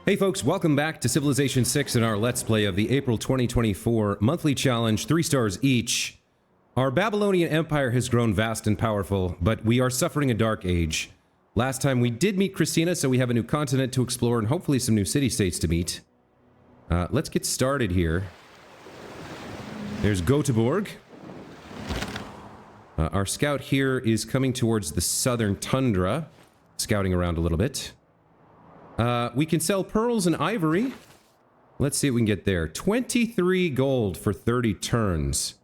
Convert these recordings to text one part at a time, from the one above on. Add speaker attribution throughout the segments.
Speaker 1: Hey folks, welcome back to Civilization 6 and our Let's Play of the April 2024 monthly challenge, 3 stars each. Our Babylonian Empire has grown vast and powerful, but we are suffering a dark age. Last time we did meet Christina, so we have a new continent to explore and hopefully some new city-states to meet. Let's get started here. There's Göteborg. Our scout here is coming towards the southern tundra, scouting around a little bit. We can sell pearls and ivory. Let's see what we can get there. 23 gold for 30 turns.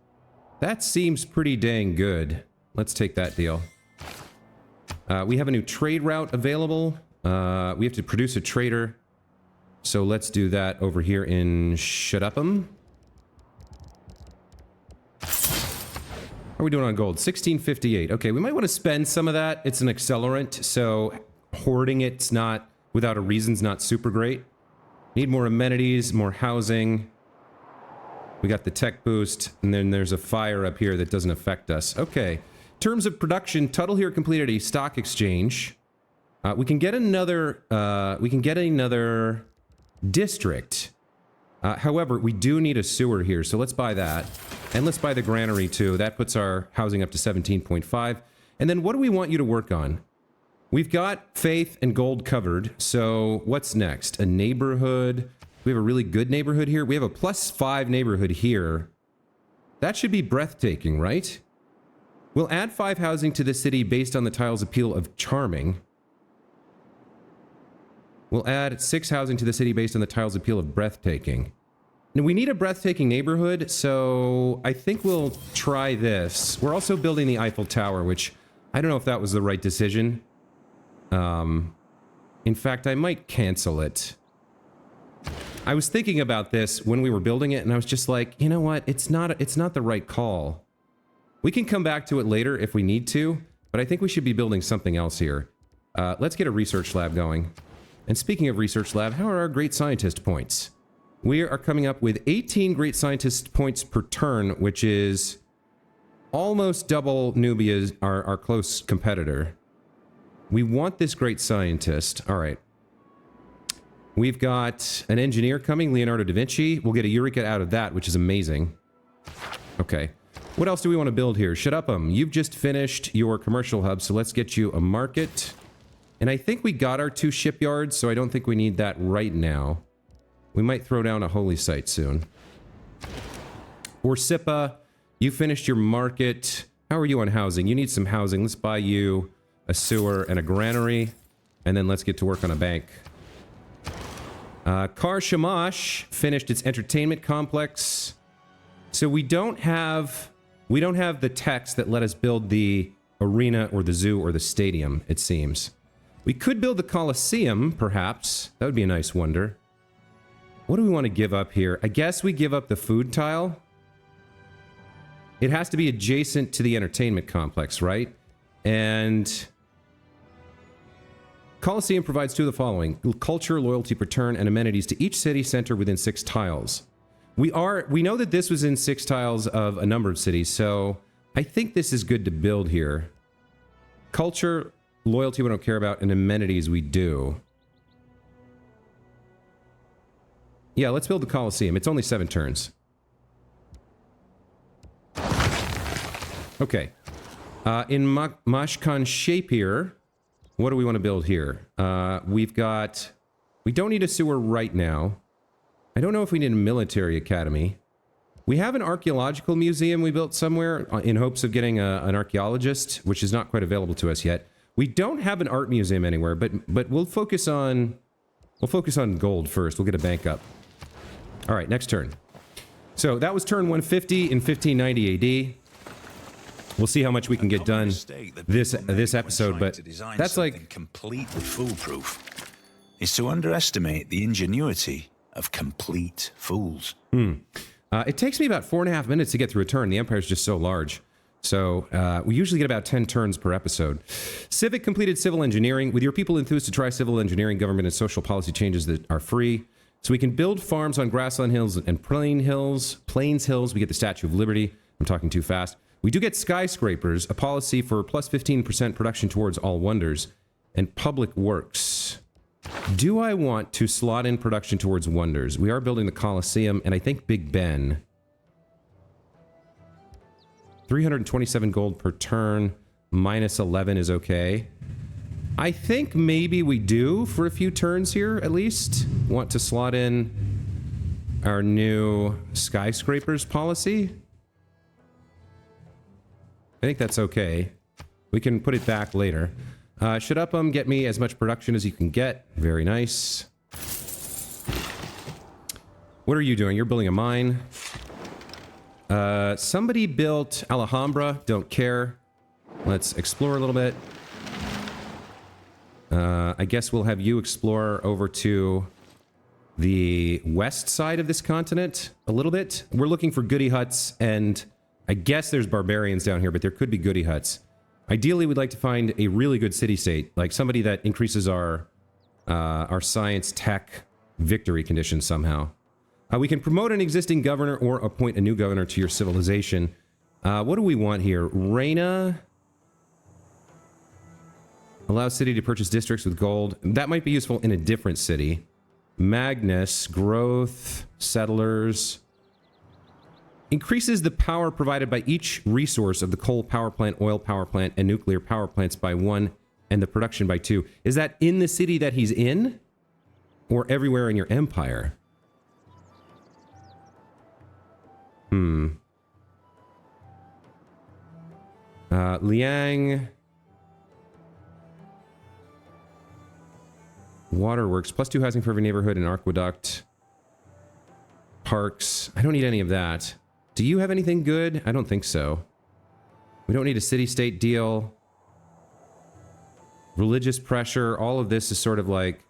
Speaker 1: That seems pretty dang good. Let's take that deal. We have a new trade route available. We have to produce a trader. So let's do that over here in Shutup'em. How are we doing on gold? 1658. Okay, we might want to spend some of that. It's an accelerant, so hoarding it's not... without a reason's not super great. Need more amenities, more housing. We got the tech boost, and then there's a fire up here that doesn't affect us. Okay. In terms of production, Tuttle here completed a stock exchange. We can get another district. However, we do need a sewer here, so let's buy that. And let's buy the granary too. That puts our housing up to 17.5. And then what do we want you to work on? We've got faith and gold covered, so what's next? A neighborhood. We have a really good neighborhood here. We have a +5 neighborhood here. That should be breathtaking, right? We'll add 5 housing to the city based on the tile's appeal of charming. We'll add 6 housing to the city based on the tile's appeal of breathtaking. Now, we need a breathtaking neighborhood, so I think we'll try this. We're also building the Eiffel Tower, which I don't know if that was the right decision. In fact, I might cancel it. I was thinking about this when we were building it, and I was just like, you know what? It's not the right call. We can come back to it later if we need to, but I think we should be building something else here. Let's get a research lab going. And speaking of research lab, how are our great scientist points? We are coming up with 18 great scientist points per turn, which is almost double Nubia's, our close competitor. We want this great scientist. All right. We've got an engineer coming, Leonardo da Vinci. We'll get a Eureka out of that, which is amazing. Okay. What else do we want to build here? Shutup'em. You've just finished your commercial hub, so let's get you a market. And I think we got our 2 shipyards, so I don't think we need that right now. We might throw down a holy site soon. Orsipa, you finished your market. How are you on housing? You need some housing. Let's buy you a sewer and a granary, and then let's get to work on a bank. Kar Shamash finished its entertainment complex. So we don't have the techs that let us build the arena or the zoo or the stadium, it seems. We could build the Colosseum, perhaps. That would be a nice wonder. What do we want to give up here? I guess we give up the food tile. It has to be adjacent to the entertainment complex, right? And Colosseum provides 2 of the following: culture, loyalty per turn, and amenities to each city center within 6 tiles. We know that this was in 6 tiles of a number of cities, so I think this is good to build here. Culture, loyalty we don't care about, and amenities we do. Yeah, let's build the Colosseum. It's only 7 turns. Okay. In Mashkan Shapir, what do we want to build here? We don't need a sewer right now. I don't know if we need a military academy. We have an archaeological museum we built somewhere in hopes of getting an archaeologist, which is not quite available to us yet. We don't have an art museum anywhere, but we'll focus on gold first. We'll get a bank up. All right, next turn. So that was turn 150 in 1590 AD. We'll see how much we can get done this episode, but that's like
Speaker 2: completely foolproof is to underestimate the ingenuity of complete fools.
Speaker 1: It takes me about 4.5 minutes to get through a turn. The Empire's just so large. So we usually get about 10 turns per episode. Civic completed civil engineering. With your people enthused to try civil engineering, government, and social policy changes that are free. So we can build farms on grassland hills and plains hills. We get the Statue of Liberty. I'm talking too fast. We do get skyscrapers, a policy for plus 15% production towards all wonders, and public works. Do I want to slot in production towards wonders? We are building the Colosseum, and I think Big Ben. 327 gold per turn, minus 11 is okay. I think maybe we do, for a few turns here, at least, want to slot in our new skyscrapers policy. I think that's okay. We can put it back later. Should Upham get me as much production as you can get? Very nice. What are you doing? You're building a mine. Somebody built Alhambra. Don't care. Let's explore a little bit. I guess we'll have you explore over to the west side of this continent a little bit. We're looking for goody huts, and I guess there's barbarians down here, but there could be goody huts. Ideally, we'd like to find a really good city-state, like somebody that increases our science tech victory conditions somehow. We can promote an existing governor or appoint a new governor to your civilization. What do we want here? Reina allows city to purchase districts with gold. That might be useful in a different city. Magnus, growth, settlers. Increases the power provided by each resource of the coal power plant, oil power plant, and nuclear power plants by 1, and the production by 2. Is that in the city that he's in? Or everywhere in your empire? Liang. Waterworks, +2 housing for every neighborhood and aqueduct. Parks. I don't need any of that. Do you have anything good? I don't think so. We don't need a city-state deal. Religious pressure. All of this is sort of like...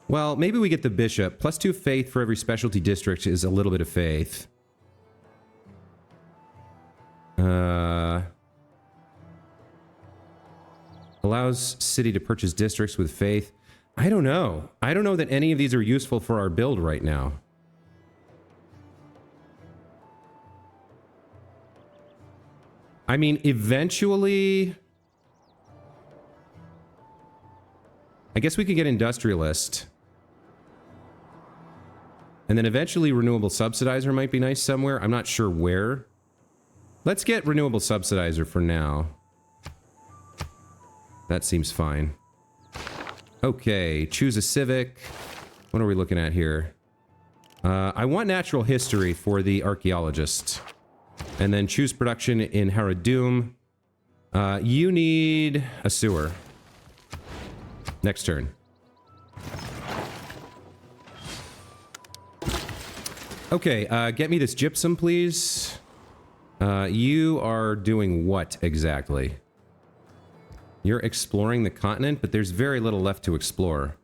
Speaker 1: Well, maybe we get the bishop. +2 faith for every specialty district is a little bit of faith. Allows city to purchase districts with faith. I don't know. I don't know that any of these are useful for our build right now. I mean, eventually... I guess we could get industrialist. And then eventually renewable subsidizer might be nice somewhere. I'm not sure where. Let's get renewable subsidizer for now. That seems fine. Okay, choose a civic. What are we looking at here? I want natural history for the archaeologist. And then choose production in Haradum. You need a sewer. Next turn. Okay, get me this gypsum, please. You are doing what exactly? You're exploring the continent, but there's very little left to explore.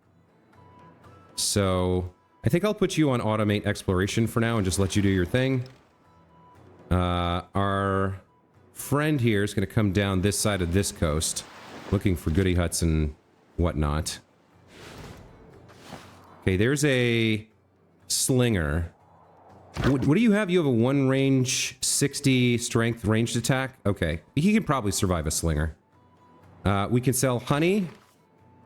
Speaker 1: So, I think I'll put you on automate exploration for now and just let you do your thing. Our friend here is going to come down this side of this coast, looking for goody huts and whatnot. Okay, there's a slinger. What do you have? You have a 1 range, 60 strength ranged attack? Okay, he can probably survive a slinger. We can sell honey.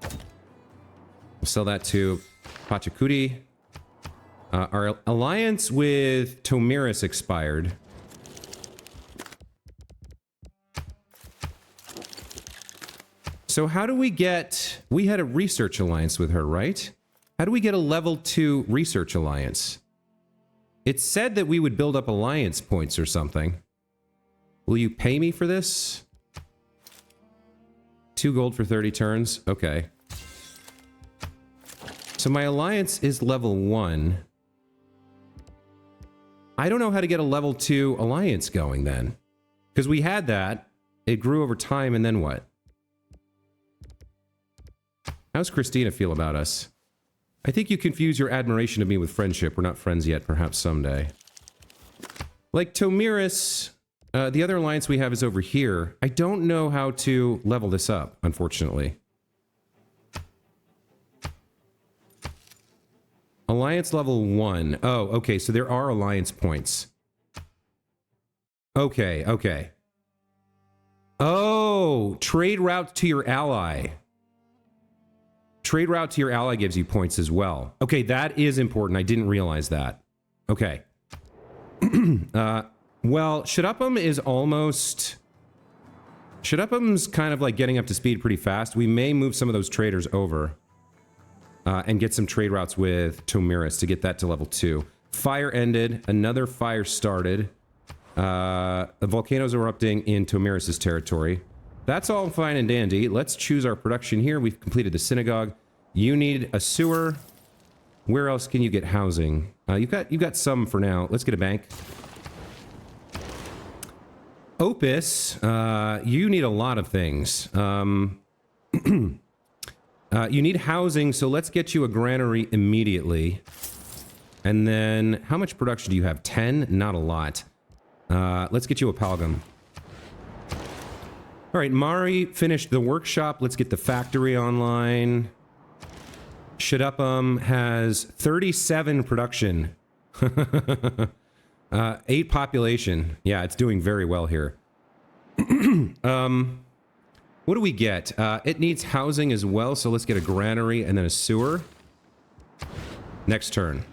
Speaker 1: We'll sell that to Pachacuti. Our alliance with Tomiris expired. So how do we get... We had a research alliance with her, right? How do we get a level 2 research alliance? It said that we would build up alliance points or something. Will you pay me for this? 2 gold for 30 turns? Okay. So my alliance is level 1. I don't know how to get a level 2 alliance going then. Because we had that. It grew over time, and then what? How's Christina feel about us? I think you confuse your admiration of me with friendship. We're not friends yet, perhaps someday. Like Tomiris, the other alliance we have is over here. I don't know how to level this up, unfortunately. Alliance level 1. Oh, okay, so there are alliance points. Okay, okay. Oh, trade route to your ally. Trade route to your ally gives you points as well. Okay, that is important. I didn't realize that. Okay. Well, Shut-Up'em is almost... Shut-Up'em's kind of like getting up to speed pretty fast. We may move some of those traders over and get some trade routes with Tomiris to get that to level 2. Fire ended. Another fire started. The volcanoes are erupting in Tomiris' territory. That's all fine and dandy. Let's choose our production here. We've completed the synagogue. You need a sewer. Where else can you get housing? You've got some for now. Let's get a bank. Opus, you need a lot of things. You need housing, so let's get you a granary immediately. And then, how much production do you have? 10? Not a lot. Let's get you a Palgum. All right, Mari finished the workshop. Let's get the factory online. Shut-Up'em has 37 production. 8 population. Yeah, it's doing very well here. What do we get? It needs housing as well, so let's get a granary and then a sewer. Next turn.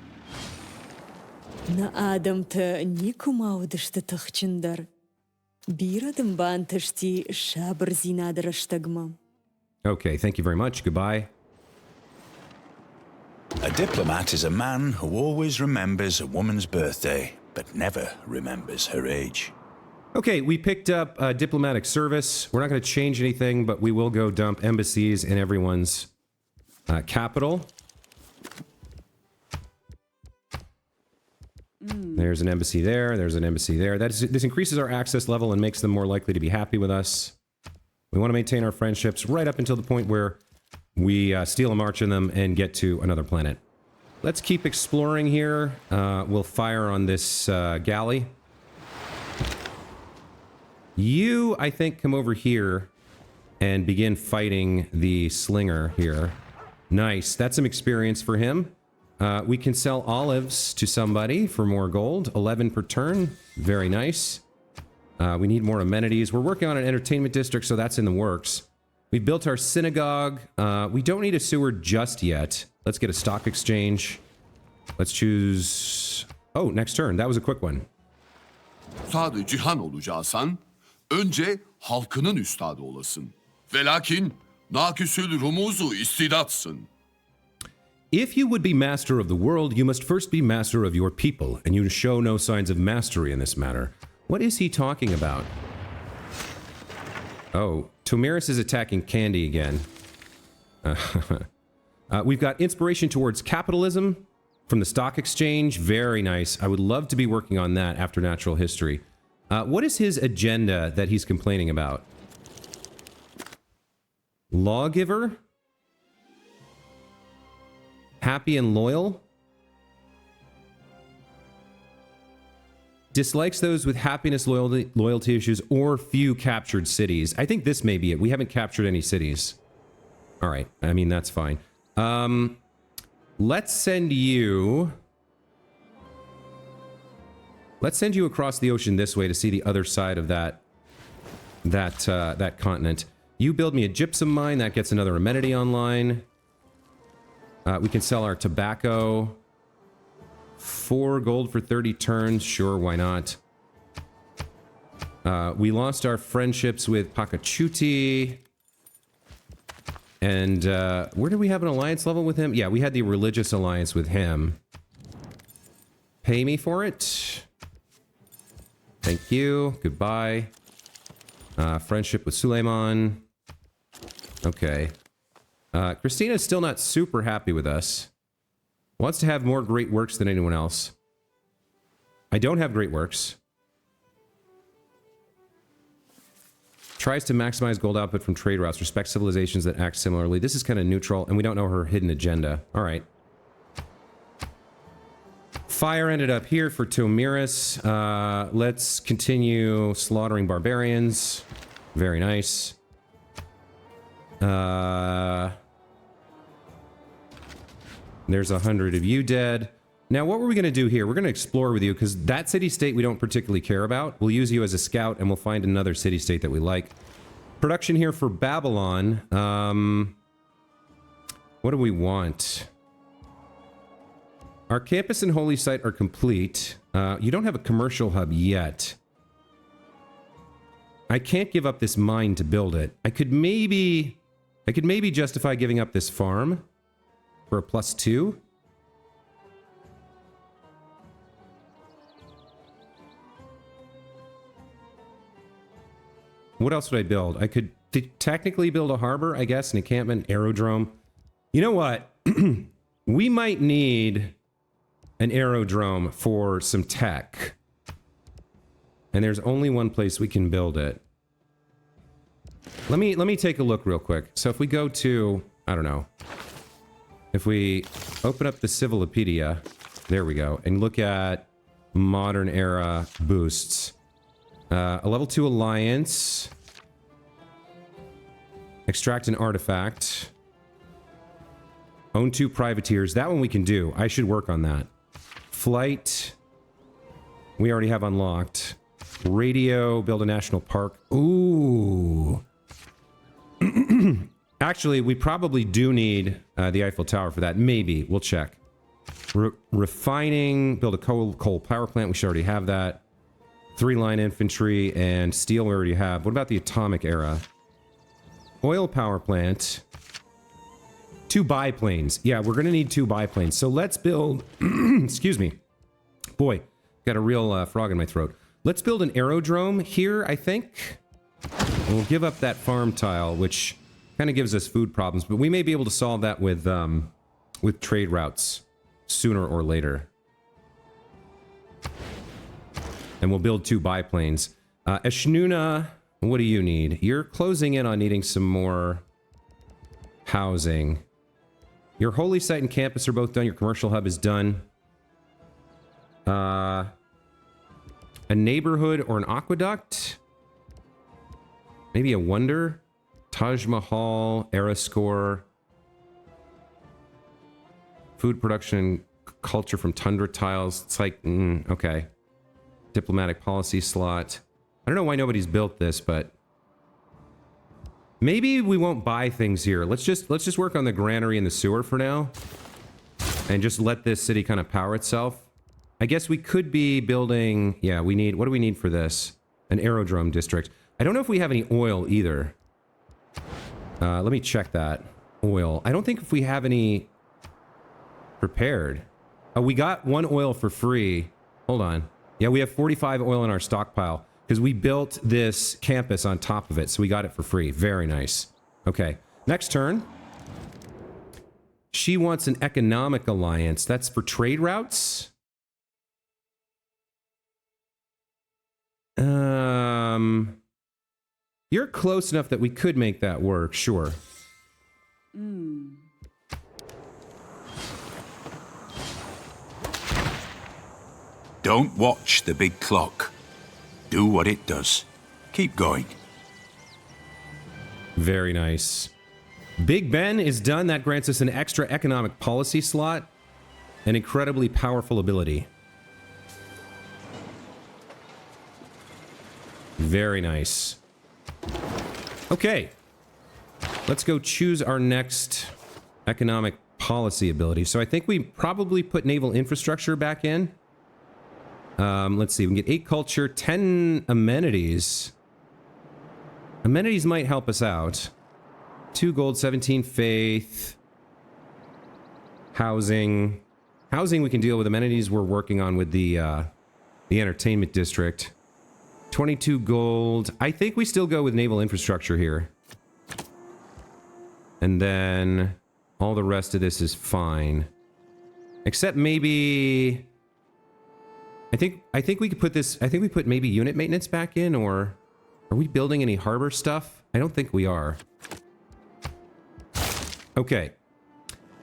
Speaker 1: Okay, thank you very much. Goodbye.
Speaker 2: A diplomat is a man who always remembers a woman's birthday, but never remembers her age.
Speaker 1: Okay, we picked up diplomatic service. We're not going to change anything, but we will go dump embassies in everyone's capital. There's an embassy there. There's an embassy there. This increases our access level and makes them more likely to be happy with us. We want to maintain our friendships right up until the point where we steal a march in them and get to another planet. Let's keep exploring here. We'll fire on this galley. You, I think, come over here and begin fighting the slinger here. Nice. That's some experience for him. We can sell olives to somebody for more gold. 11 per turn. Very nice. We need more amenities. We're working on an entertainment district, so that's in the works. We built our synagogue. We don't need a sewer just yet. Let's get a stock exchange. Let's choose... Oh, next turn. That was a quick one.
Speaker 3: Sadece han olacaksan, önce halkının üstadı olasın. Ve lakin, naküsül rumuzu istidatsın.
Speaker 1: If you would be master of the world, you must first be master of your people, and you show no signs of mastery in this matter. What is he talking about? Oh, Tomiris is attacking Candy again. We've got inspiration towards capitalism from the stock exchange. Very nice. I would love to be working on that after natural history. What is his agenda that he's complaining about? Lawgiver? Happy and loyal? Dislikes those with happiness, loyalty issues, or few captured cities. I think this may be it. We haven't captured any cities. All right. I mean, that's fine. Let's send you... Let's send you across the ocean this way to see the other side of that continent. You build me a gypsum mine. That gets another amenity online. We can sell our tobacco. 4 gold for 30 turns. Sure, why not? We lost our friendships with Pakachuti. And where did we have an alliance level with him? Yeah, we had the religious alliance with him. Pay me for it. Thank you. Goodbye. Friendship with Suleiman. Okay. Christina's still not super happy with us. Wants to have more great works than anyone else. I don't have great works. Tries to maximize gold output from trade routes. Respects civilizations that act similarly. This is kind of neutral, and we don't know her hidden agenda. All right. Fire ended up here for Tomiris. Let's continue slaughtering barbarians. Very nice. There's 100 of you dead. Now, what were we going to do here? We're going to explore with you, because that city-state we don't particularly care about. We'll use you as a scout, and we'll find another city-state that we like. Production here for Babylon. What do we want? Our campus and holy site are complete. You don't have a commercial hub yet. I can't give up this mine to build it. I could maybe justify giving up this farm for a +2. What else would I build? I could technically build a harbor, I guess, an encampment, aerodrome. You know what? We might need an aerodrome for some tech. And there's only one place we can build it. Let me take a look real quick. So if we go to, I don't know. If we open up the Civilopedia, there we go, and look at modern era boosts. A level 2 alliance. Extract an artifact. Own 2 privateers. That one we can do. I should work on that. Flight. We already have unlocked. Radio. Build a national park. Ooh. Actually, we probably do need the Eiffel Tower for that. Maybe. We'll check. Refining. Build a coal power plant. We should already have that. 3-line infantry and steel we already have. What about the atomic era? Oil power plant. 2 biplanes. Yeah, we're going to need 2 biplanes. So let's build... Excuse me. Boy, got a real frog in my throat. Let's build an aerodrome here, I think. And we'll give up that farm tile, which kind of gives us food problems. But we may be able to solve that with trade routes sooner or later. And we'll build 2 biplanes. Eshnuna, what do you need? You're closing in on needing some more housing. Your holy site and campus are both done. Your commercial hub is done. A neighborhood or an aqueduct? Maybe a wonder? Taj Mahal, era score. Food production, culture from tundra tiles. It's like, okay. Diplomatic policy slot. I don't know why nobody's built this, but maybe we won't buy things here. Let's just work on the granary and the sewer for now, and just let this city kind of power itself. I guess we could be building. Yeah, we need. What do we need for this? An aerodrome district. I don't know if we have any oil either. Let me check that. Oil. I don't think if we have any prepared. Oh, we got 1 oil for free. Hold on. Yeah, we have 45 oil in our stockpile because we built this campus on top of it, so we got it for free. Very nice. Okay, next turn. She wants an economic alliance. That's for trade routes? You're close enough that we could make that work, sure.
Speaker 2: Don't watch the big clock. Do what it does. Keep going.
Speaker 1: Very nice. Big Ben is done. That grants us an extra economic policy slot. An incredibly powerful ability. Very nice. Okay. Let's go choose our next economic policy ability. So I think we probably put naval infrastructure back in. Let's see. We can get 8 culture, 10 amenities. Amenities might help us out. 2 gold, 17 faith. Housing. Housing we can deal with. Amenities we're working on with the entertainment district. 22 gold. I think we still go with naval infrastructure here. And then all the rest of this is fine. Except maybe... I think we could put this... I think we put maybe unit maintenance back in, or... Are we building any harbor stuff? I don't think we are. Okay.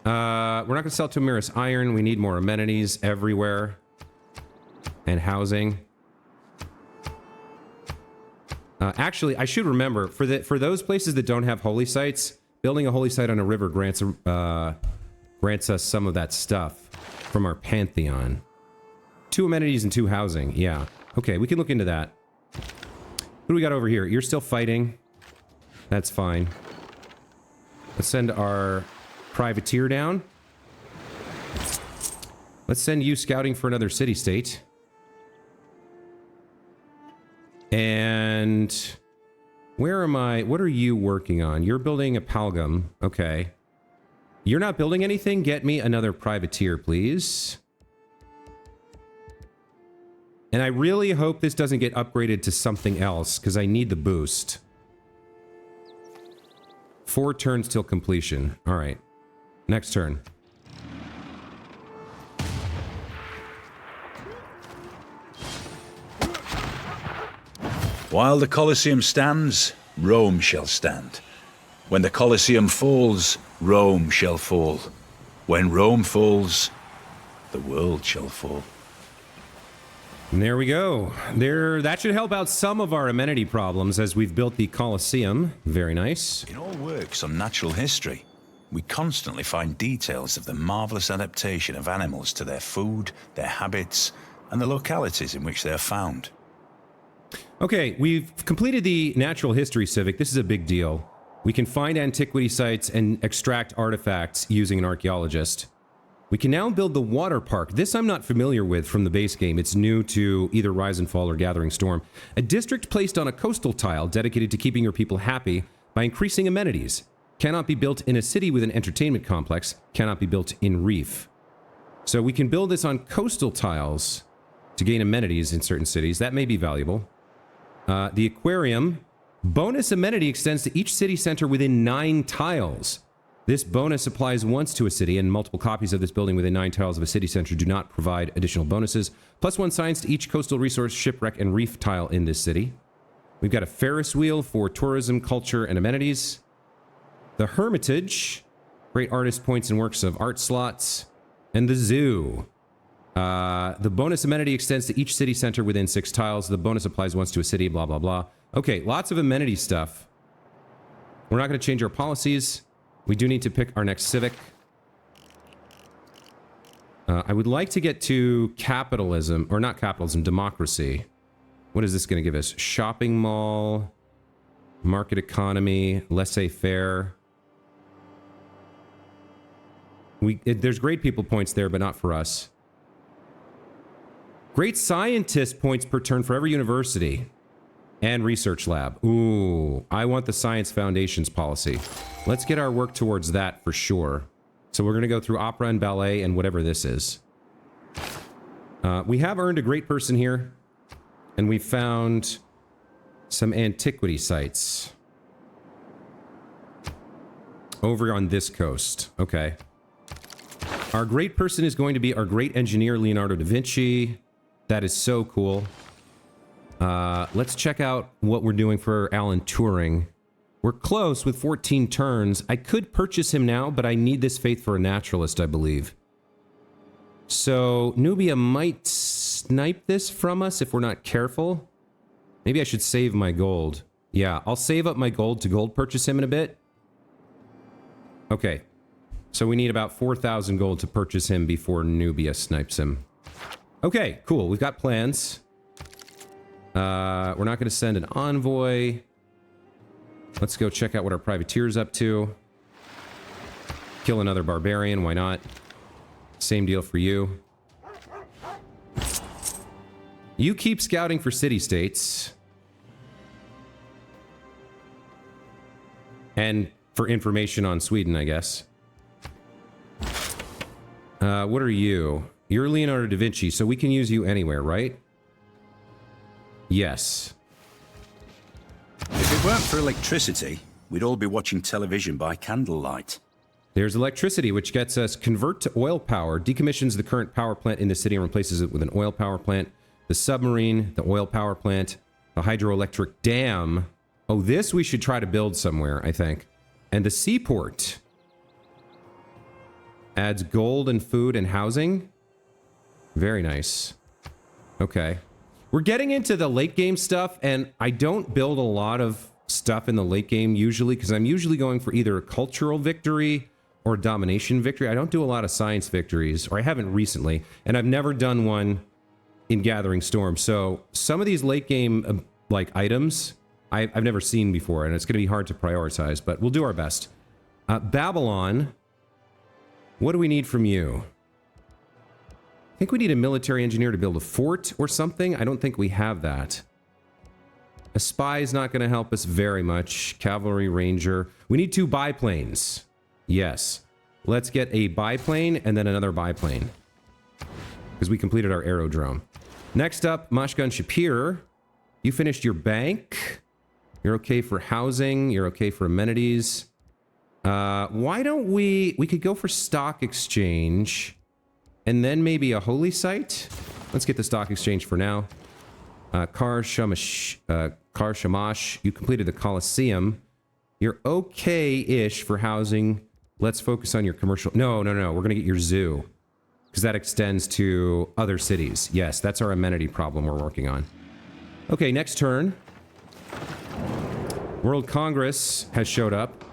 Speaker 1: We're not going to sell Tomiris iron. We need more amenities everywhere. And housing. Actually, I should remember, for those places that don't have holy sites, building a holy site on a river grants us some of that stuff from our pantheon. 2 amenities and 2 housing. Yeah. Okay, we can look into that. Who do we got over here? You're still fighting. That's fine. Let's send our privateer down. Let's send you scouting for another city-state. And where am I? What are you working on? You're building a Palgum. Okay. You're not building anything? Get me another privateer, please. And I really hope this doesn't get upgraded to something else, because I need the boost. 4 turns till completion. All right. Next turn.
Speaker 2: While the Colosseum stands, Rome shall stand. When the Colosseum falls, Rome shall fall. When Rome falls, the world shall fall.
Speaker 1: And there we go. That should help out some of our amenity problems as we've built the Colosseum. Very nice.
Speaker 2: In all works on natural history, we constantly find details of the marvelous adaptation of animals to their food, their habits, and the localities in which they are found.
Speaker 1: Okay, we've completed the natural history civic. This is a big deal. We can find antiquity sites and extract artifacts using an archaeologist. We can now build the water park. This I'm not familiar with from the base game. It's new to either Rise and Fall or Gathering Storm. A district placed on a coastal tile dedicated to keeping your people happy by increasing amenities. Cannot be built in a city with an entertainment complex. Cannot be built in reef. So we can build this on coastal tiles to gain amenities in certain cities. That may be valuable. The aquarium. Bonus amenity extends to each city center within 9 tiles. This bonus applies once to a city, and multiple copies of this building within 9 tiles of a city center do not provide additional bonuses. +1 science to each coastal resource, shipwreck, and reef tile in this city. We've got a Ferris wheel for tourism, culture, and amenities. The Hermitage. Great artist points and works of art slots. And the zoo. The bonus amenity extends to each city center within 6 tiles. The bonus applies once to a city, blah, blah, blah. Okay, lots of amenity stuff. We're not going to change our policies. We do need to pick our next civic. I would like to get to capitalism, or not capitalism, democracy. What is this going to give us? Shopping mall, market economy, laissez-faire. There's great people points there, but not for us. Great scientist points per turn for every university and research lab. Ooh, I want the Science Foundations policy. Let's get our work towards that for sure. So we're going to go through opera and ballet and whatever this is. We have earned a great person here, and we found some antiquity sites over on this coast. Okay. Our great person is going to be our great engineer, Leonardo da Vinci. That is so cool. Let's check out what we're doing for Alan Turing. We're close with 14 turns. I could purchase him now, but I need this faith for a naturalist, I believe. So Nubia might snipe this from us if we're not careful. Maybe I should save my gold. Yeah, I'll save up my gold to gold purchase him in a bit. Okay. So we need about 4,000 gold to purchase him before Nubia snipes him. Okay, cool. We've got plans. We're not going to send an envoy. Let's go check out what our privateer's up to. Kill another barbarian, why not? Same deal for you. You keep scouting for city-states. And for information on Sweden, I guess. What are you? You're Leonardo da Vinci, so we can use you anywhere, right? Yes.
Speaker 2: If it weren't for electricity, we'd all be watching television by candlelight.
Speaker 1: There's electricity, which gets us convert to oil power, decommissions the current power plant in the city and replaces it with an oil power plant. The submarine, the oil power plant, the hydroelectric dam. Oh, this we should try to build somewhere, I think. And the seaport. Adds gold and food and housing. Very nice. Okay. We're getting into the late game stuff, and I don't build a lot of stuff in the late game usually, because I'm usually going for either a cultural victory or domination victory. I don't do a lot of science victories, or I haven't recently, and I've never done one in Gathering Storm. So some of these late game like items I've never seen before, and it's going to be hard to prioritize, but we'll do our best. Babylon. What do we need from you? I think we need a military engineer to build a fort or something. I don't think we have that. A spy is not going to help us very much. Cavalry ranger. We need 2 biplanes. Yes. Let's get a biplane and then another biplane. Because we completed our aerodrome. Next up, Mashgan Shapir. You finished your bank. You're okay for housing. You're okay for amenities. Why don't we could go for stock exchange and then maybe a holy site. Let's get the stock exchange for now. Kar Shamash, you completed the Colosseum. You're okay-ish for housing. Let's focus on your commercial. No. We're going to get your zoo because that extends to other cities. Yes, that's our amenity problem we're working on. Okay, next turn. World Congress has showed up.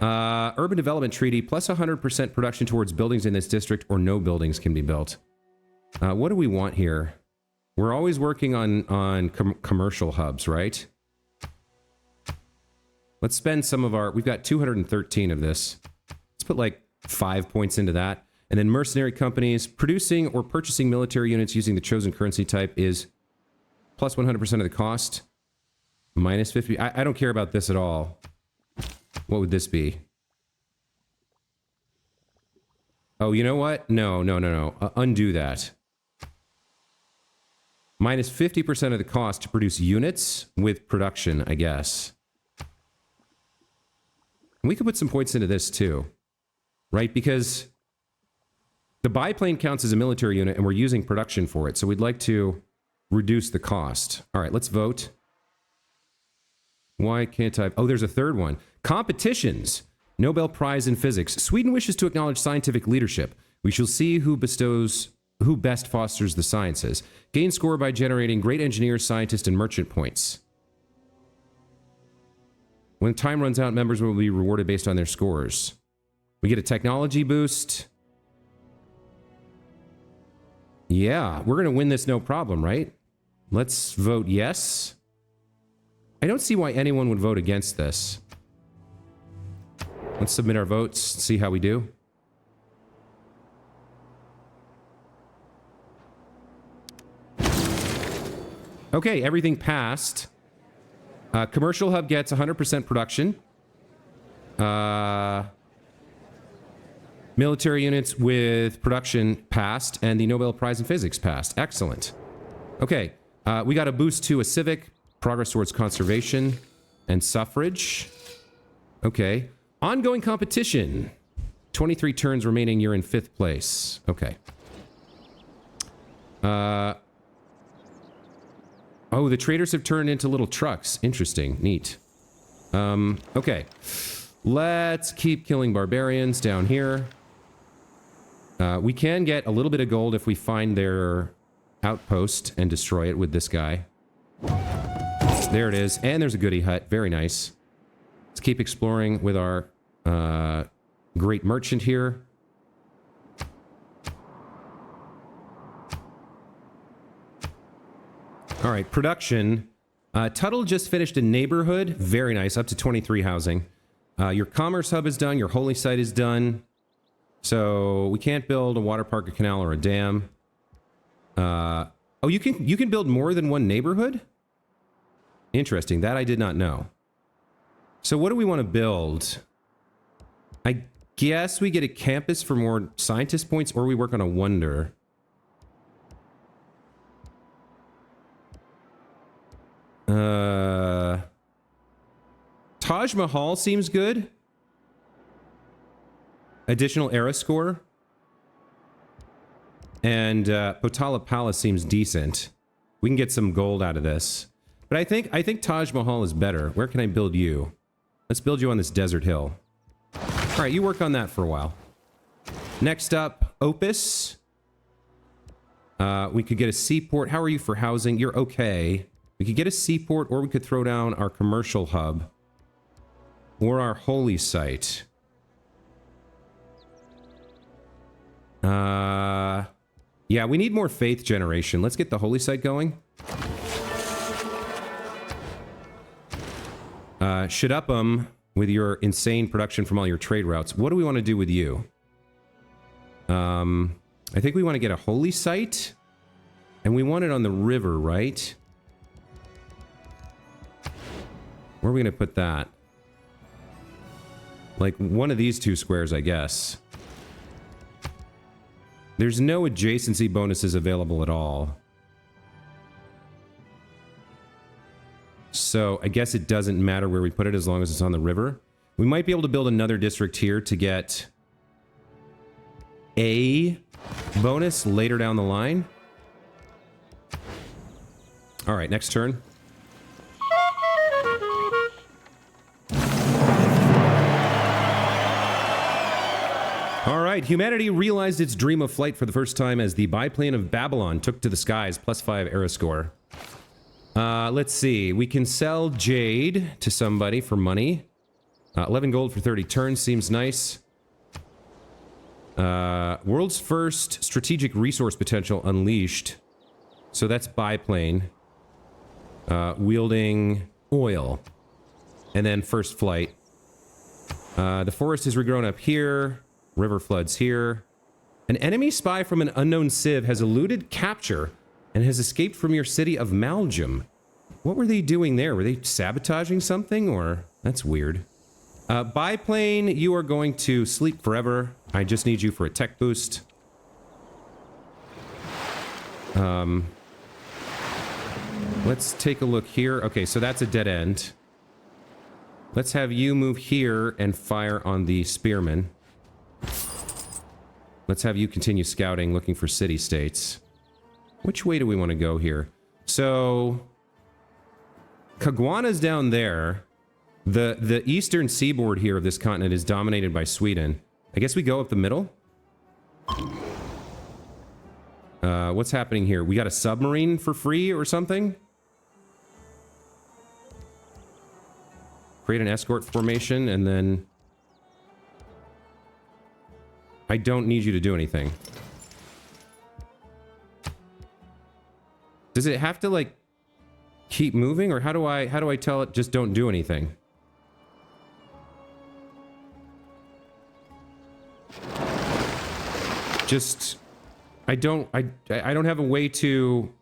Speaker 1: Urban Development Treaty, plus 100% production towards buildings in this district, or no buildings can be built. What do we want here? We're always working on commercial hubs, right? Let's spend some of our... We've got 213 of this. Let's put like 5 points into that. And then mercenary companies. Producing or purchasing military units using the chosen currency type is plus 100% of the cost. Minus 50. I don't care about this at all. What would this be? Oh, you know what? No. Undo that. Minus 50% of the cost to produce units with production, I guess. We could put some points into this too, right? Because the biplane counts as a military unit and we're using production for it. So we'd like to reduce the cost. All right, let's vote. Why can't I? Oh, there's a third one. Competitions. Nobel Prize in Physics. Sweden wishes to acknowledge scientific leadership. We shall see who best fosters the sciences. Gain score by generating great engineers, scientists, and merchant points. When time runs out, members will be rewarded based on their scores. We get a technology boost. Yeah, we're going to win this no problem, right? Let's vote yes. I don't see why anyone would vote against this. Let's submit our votes, see how we do. Okay, everything passed. Commercial hub gets 100% production. Military units with production passed, and the Nobel Prize in Physics passed. Excellent. Okay, we got a boost to a civic, progress towards conservation, and suffrage. Okay. Ongoing competition. 23 turns remaining, you're in 5th place. Okay. Oh, the traders have turned into little trucks. Interesting. Neat. Okay. Let's keep killing barbarians down here. We can get a little bit of gold if we find their outpost and destroy it with this guy. There it is. And there's a goodie hut. Very nice. Let's keep exploring with our great merchant here. All right, production. Tuttle just finished a neighborhood. Very nice, up to 23 housing. Your commerce hub is done. Your holy site is done. So we can't build a water park, a canal, or a dam. Oh, you can build more than one neighborhood? Interesting. That I did not know. So what do we want to build? I guess we get a campus for more scientist points, or we work on a wonder. Taj Mahal seems good. Additional era score. And Potala Palace seems decent. We can get some gold out of this. But I think Taj Mahal is better. Where can I build you? Let's build you on this desert hill. All right, you work on that for a while. Next up, Opus. We could get a seaport. How are you for housing? You're okay. We could get a seaport, or we could throw down our commercial hub. Or our holy site. Yeah, we need more faith generation. Let's get the holy site going. Should up 'em with your insane production from all your trade routes. What do we want to do with you? I think we want to get a holy site. And we want it on the river, right? Where are we going to put that? Like one of these two squares, I guess. There's no adjacency bonuses available at all. So I guess it doesn't matter where we put it as long as it's on the river. We might be able to build another district here to get a bonus later down the line. All right, next turn. All right, humanity realized its dream of flight for the first time as the biplane of Babylon took to the skies, +5 era score. Let's see. We can sell Jade to somebody for money. 11 gold for 30 turns seems nice. World's first strategic resource potential unleashed. So that's biplane. Wielding oil. And then first flight. The forest is regrown up here. River floods here. An enemy spy from an unknown civ has eluded capture and has escaped from your city of Maljum. What were they doing there? Were they sabotaging something, or? That's weird. Biplane, you are going to sleep forever. I just need you for a tech boost. Let's take a look here. Okay, so that's a dead end. Let's have you move here and fire on the spearman. Let's have you continue scouting, looking for city-states. Which way do we want to go here? So, Caguana's down there. The eastern seaboard here of this continent is dominated by Sweden. I guess we go up the middle? What's happening here? We got a submarine for free or something? Create an escort formation and then... I don't need you to do anything. Does it have to, like, keep moving, or how do I tell it just don't do anything? Just I don't have a way to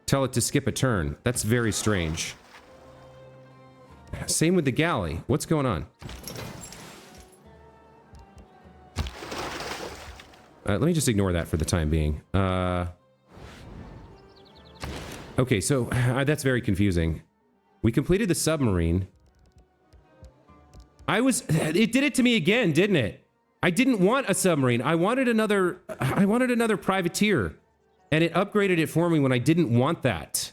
Speaker 1: tell it to skip a turn. That's very strange. Same with the galley. What's going on? Let me just ignore that for the time being. Okay, so that's very confusing. We completed the submarine. It did it to me again, didn't it? I didn't want a submarine. I wanted another privateer. And it upgraded it for me when I didn't want that.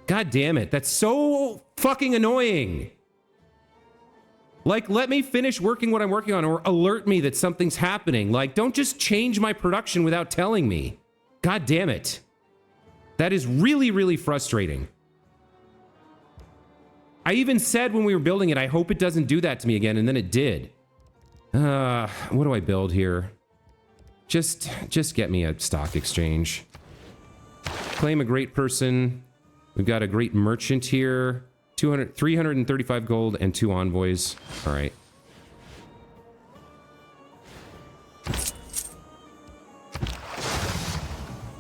Speaker 1: God damn it. That's so fucking annoying. Like, let me finish working what I'm working on, or alert me that something's happening. Like, don't just change my production without telling me. God damn it. That is really, really frustrating. I even said when we were building it, I hope it doesn't do that to me again, and then it did. What do I build here? Just get me a stock exchange. Claim a great person. We've got a great merchant here. 335 gold and 2 envoys. All right.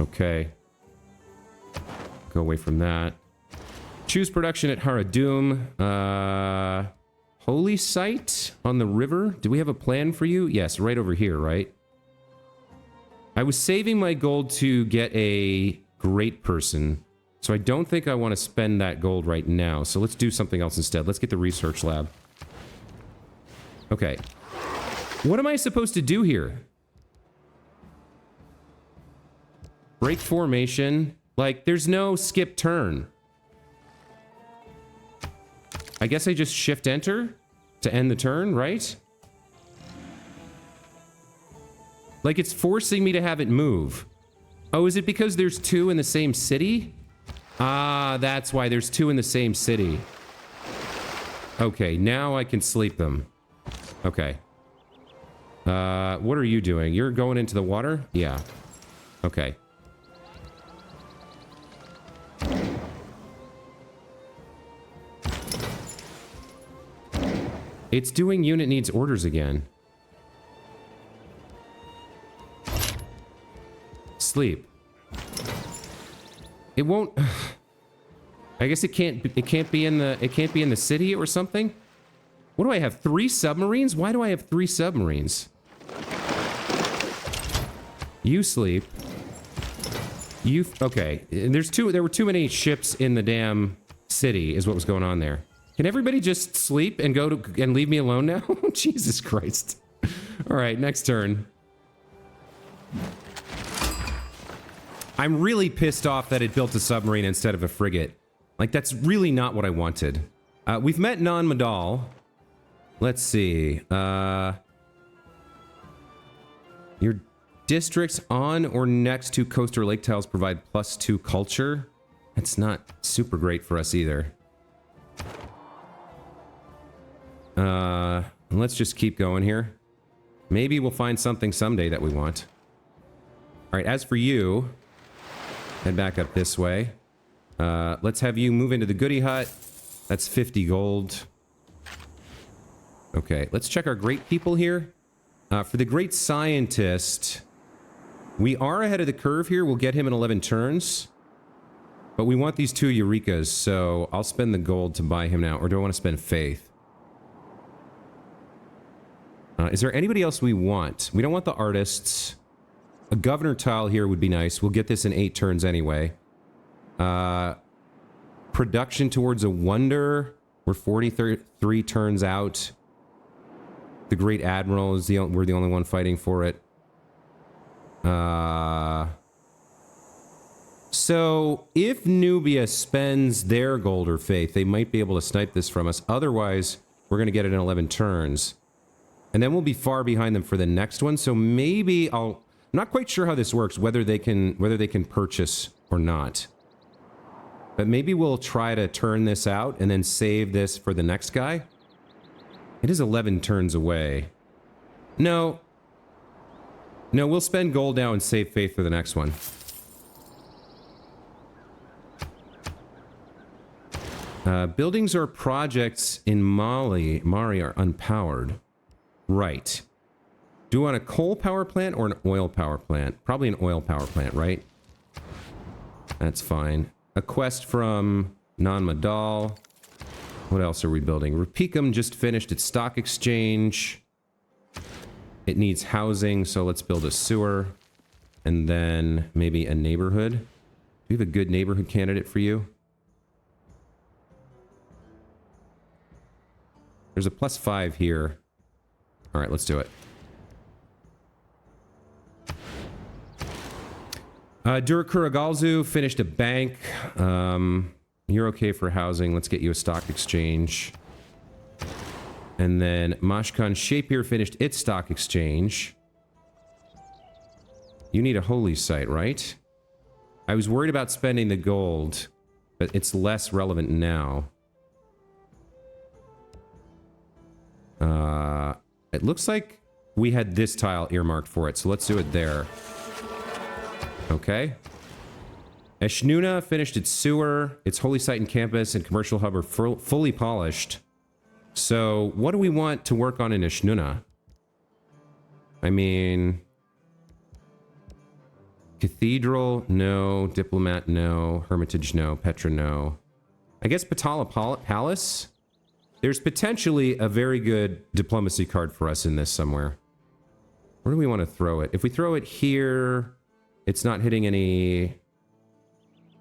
Speaker 1: Okay. Go away from that. Choose production at Haradum. Holy site on the river. Do we have a plan for you? Yes, right over here, right? I was saving my gold to get a great person. So I don't think I want to spend that gold right now. So let's do something else instead. Let's get the research lab. Okay. What am I supposed to do here? Break formation. Like, there's no skip turn. I guess I just shift enter to end the turn, right? Like, it's forcing me to have it move. Oh, is it because there's 2 in the same city? Ah, that's why there's 2 in the same city. Okay, now I can sleep them. Okay. What are you doing? You're going into the water? Yeah. Okay. It's doing unit needs orders again. sleep. It won't. I guess it can't be in the city or something. What do I have? 3 submarines? Why do I have 3 submarines? You sleep. Okay. There were too many ships in the damn city is what was going on there. Can everybody just sleep and and leave me alone now? Jesus Christ. All right, next turn. I'm really pissed off that it built a submarine instead of a frigate. Like, that's really not what I wanted. We've met Non Madal. Let's see. Your districts on or next to coast or lake tiles provide +2 culture. That's not super great for us either. Let's just keep going here. Maybe we'll find something someday that we want. All right, as for you, head back up this way. Let's have you move into the goodie hut. That's 50 gold. Okay, let's check our great people here. For the great scientist, we are ahead of the curve here. We'll get him in 11 turns. But we want these 2 Eurekas, so I'll spend the gold to buy him now. Or do I want to spend faith? Is there anybody else we want? We don't want the artists. A governor tile here would be nice. We'll get this in 8 turns anyway. Production towards a wonder. We're 43 turns out. The Great Admiral is we're the only one fighting for it. So if Nubia spends their gold or faith, they might be able to snipe this from us. Otherwise, we're going to get it in 11 turns. And then we'll be far behind them for the next one. So maybe I'm not quite sure how this works, whether they can purchase or not. But maybe we'll try to turn this out and then save this for the next guy. It is 11 turns away. No. No, we'll spend gold now and save faith for the next one. Buildings or projects in Mari are unpowered. Right. Do you want a coal power plant or an oil power plant? Probably an oil power plant, right? That's fine. A quest from Non Madal. What else are we building? Rapicum just finished its stock exchange. It needs housing, so let's build a sewer. And then maybe a neighborhood. Do we have a good neighborhood candidate for you? There's a +5 here. All right, let's do it. Durakuragalzu finished a bank. You're okay for housing. Let's get you a stock exchange. And then Mashkan Shapier finished its stock exchange. You need a holy site, right? I was worried about spending the gold, but it's less relevant now. It looks like we had this tile earmarked for it, so let's do it there. Okay. Eshnuna finished its sewer, its holy site and campus and commercial hub are fully polished. So, what do we want to work on in Eshnuna? I mean... Cathedral, no. Diplomat, no. Hermitage, no. Petra, no. I guess Patala Palace? There's potentially a very good diplomacy card for us in this somewhere. Where do we want to throw it? If we throw it here, it's not hitting any...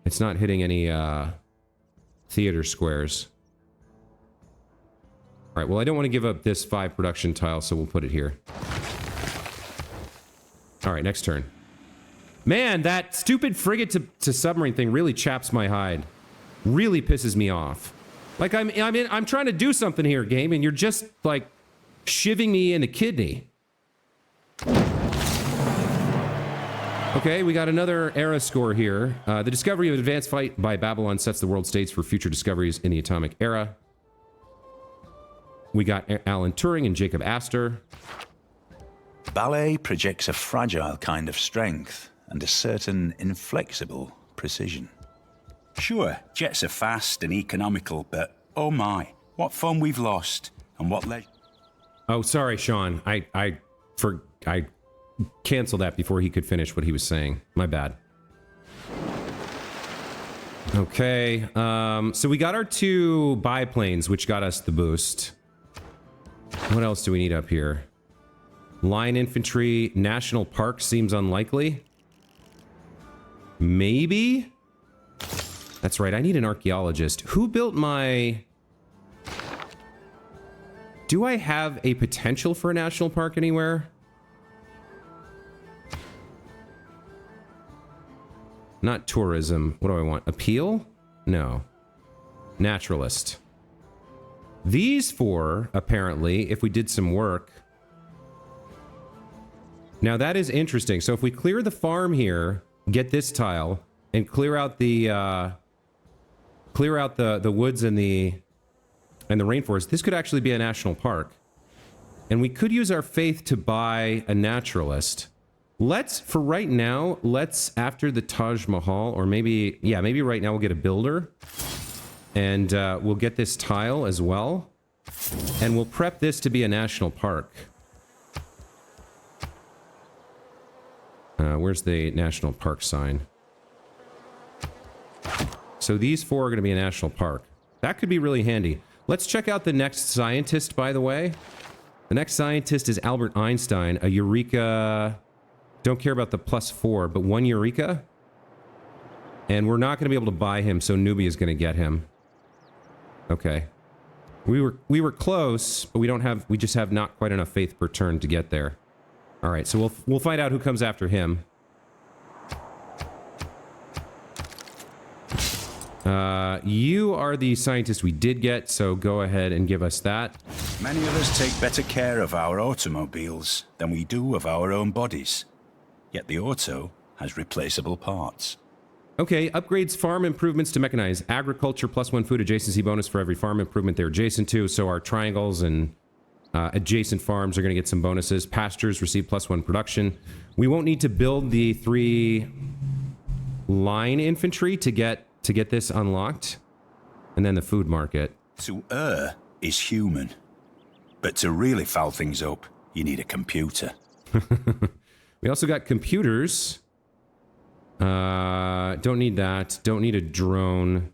Speaker 1: It's not hitting any, theater squares. Alright, well, I don't want to give up this 5 production tile, so we'll put it here. Alright, next turn. Man, that stupid frigate to submarine thing really chaps my hide. Really pisses me off. Like, I'm trying to do something here, game, and you're just, like, shivving me in the kidney. Okay, we got another era score here. The discovery of advanced flight by Babylon sets the world stage for future discoveries in the atomic era. We got Alan Turing and Jacob Astor.
Speaker 2: Ballet projects a fragile kind of strength and a certain inflexible precision.
Speaker 4: Sure, jets are fast and economical, but oh my, what fun we've lost, and what
Speaker 1: Oh, sorry, Sean. I cancel that before he could finish what he was saying. My bad. Okay, so we got our 2 biplanes, which got us the boost. What else do we need up here? Line infantry, national park seems unlikely. Maybe? That's right, I need an archaeologist. Who built my... Do I have a potential for a national park anywhere? Not tourism. What do I want? Appeal? No. Naturalist. These 4, apparently, if we did some work. Now that is interesting. So if we clear the farm here, get this tile, and clear out the woods and the rainforest, this could actually be a national park. And we could use our faith to buy a naturalist. Let's, for right now, let's, after the Taj Mahal, or maybe, yeah, maybe right now we'll get a builder. And we'll get this tile as well. And we'll prep this to be a national park. Where's the national park sign? So these 4 are going to be a national park. That could be really handy. Let's check out the next scientist, by the way. The next scientist is Albert Einstein, a Eureka... Don't care about the +4, but 1 Eureka. And we're not going to be able to buy him, so Nubia is going to get him. Okay. We were close, but we just have not quite enough faith per turn to get there. All right, so we'll find out who comes after him. You are the scientist we did get, so go ahead and give us that.
Speaker 4: Many of us take better care of our automobiles than we do of our own bodies. Yet the auto has replaceable parts.
Speaker 1: Okay, upgrades farm improvements to mechanize. Agriculture +1 food adjacency bonus for every farm improvement they're adjacent to. So our triangles and adjacent farms are going to get some bonuses. Pastures receive +1 production. We won't need to build the 3 line infantry to get this unlocked. And then the food market.
Speaker 4: To err is human. But to really foul things up, you need a computer.
Speaker 1: We also got computers. Don't need that. Don't need a drone.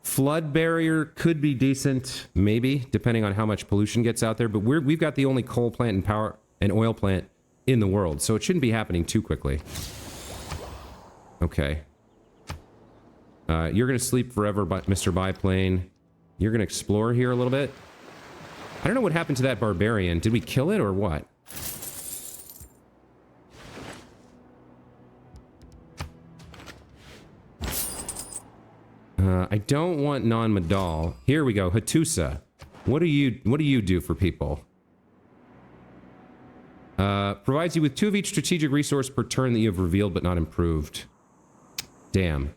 Speaker 1: Flood barrier could be decent, maybe, depending on how much pollution gets out there. But we've got the only coal plant and power and oil plant in the world, so it shouldn't be happening too quickly. Okay. You're gonna sleep forever, Mr. Biplane. You're gonna explore here a little bit. I don't know what happened to that barbarian. Did we kill it or what? I don't want non-Madal. Here we go, Hattusa. What do you do for people? Provides you with 2 of each strategic resource per turn that you have revealed but not improved. Damn.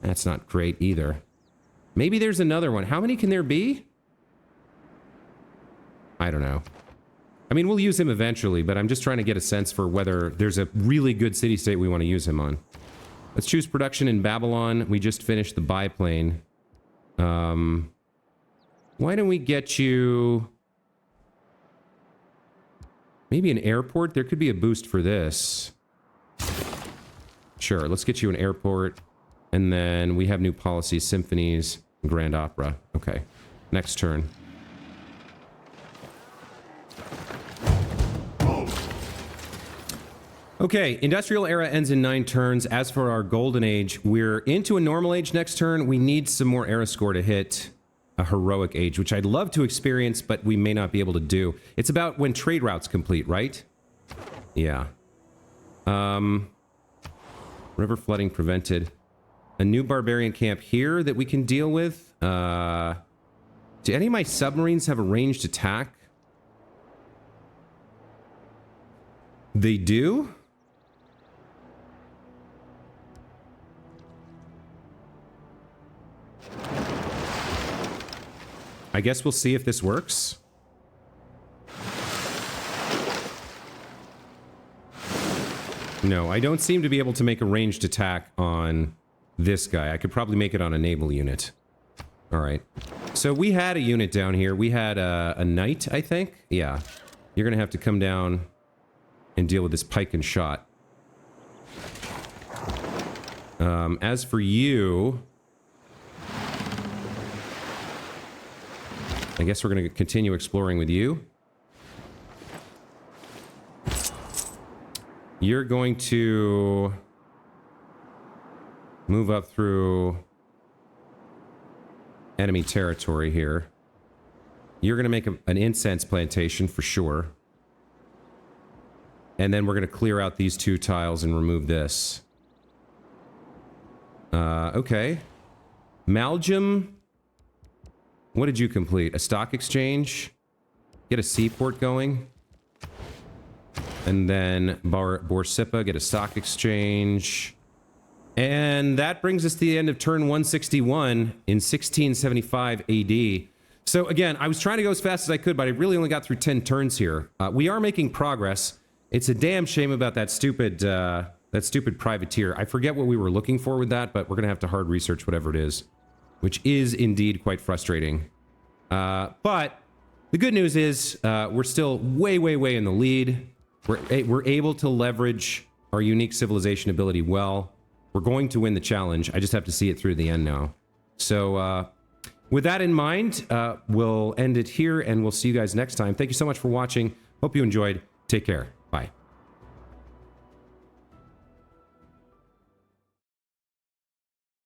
Speaker 1: That's not great either. Maybe there's another one. How many can there be? I don't know. I mean, we'll use him eventually, but I'm just trying to get a sense for whether there's a really good city-state we want to use him on. Let's choose production in Babylon. We just finished the biplane. Why don't we get you... Maybe an airport? There could be a boost for this. Sure, let's get you an airport. And then we have new policies, symphonies, Grand Opera. Okay, next turn. Okay, Industrial Era ends in 9 turns. As for our Golden Age, we're into a Normal Age next turn. We need some more Era score to hit a Heroic Age, which I'd love to experience, but we may not be able to do. It's about when trade routes complete, right? Yeah. River flooding prevented. A new barbarian camp here that we can deal with. Do any of my submarines have a ranged attack? They do? I guess we'll see if this works. No, I don't seem to be able to make a ranged attack on this guy. I could probably make it on a naval unit. All right. So we had a unit down here. We had a knight, I think. Yeah. You're going to have to come down and deal with this pike and shot. As for you, I guess we're going to continue exploring with you. You're going to move up through enemy territory here. You're going to make an incense plantation for sure. And then we're going to clear out these 2 tiles and remove this. Okay. Malgem. What did you complete? A stock exchange? Get a seaport going? And then Borsippa, get a stock exchange. And that brings us to the end of turn 161 in 1675 AD. So again, I was trying to go as fast as I could, but I really only got through 10 turns here. We are making progress. It's a damn shame about that stupid privateer. I forget what we were looking for with that, but we're going to have to hard research whatever it is, which is indeed quite frustrating. But the good news is we're still way, way, way in the lead. We're able to leverage our unique civilization ability well. We're going to win the challenge. I just have to see it through the end now. So with that in mind, we'll end it here, and we'll see you guys next time. Thank you so much for watching. Hope you enjoyed. Take care.